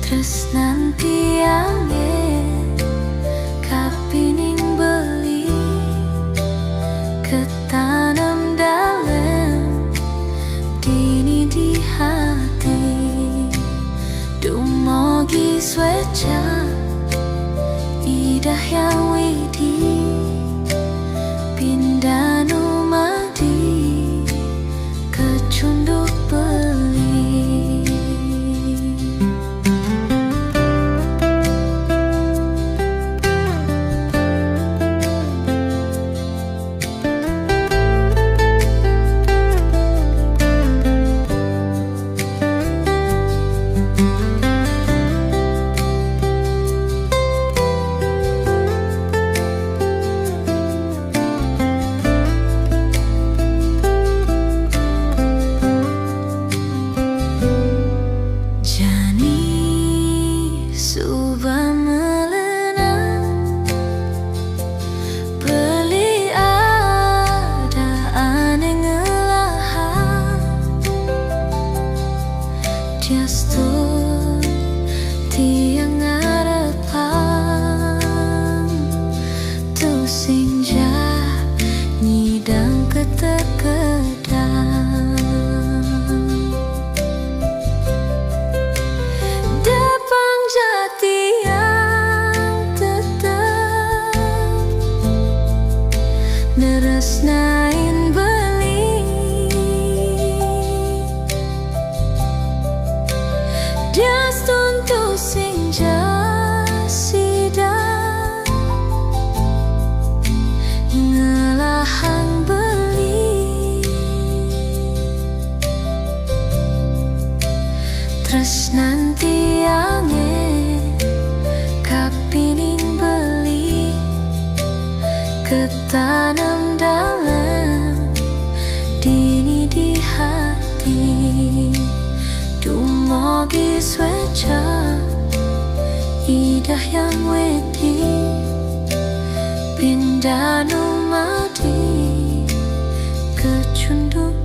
Tresnan tiange kapining beli ketanam dalam dini di hati dumogi sweca idah yang widi pindanu madi kecunduk beli. Subah melena beli ada aneh ngelahan Diastur tiang ngarepan tu sinja nyidang ketekedan Depang jati yang tetap neresnain beli Dias tuntu sinja sidang ngelahang beli Tresnan tiange kapining beli ketanam dalam dini di hati dumogi sweca idah yang wedi pindanu madi kecunduk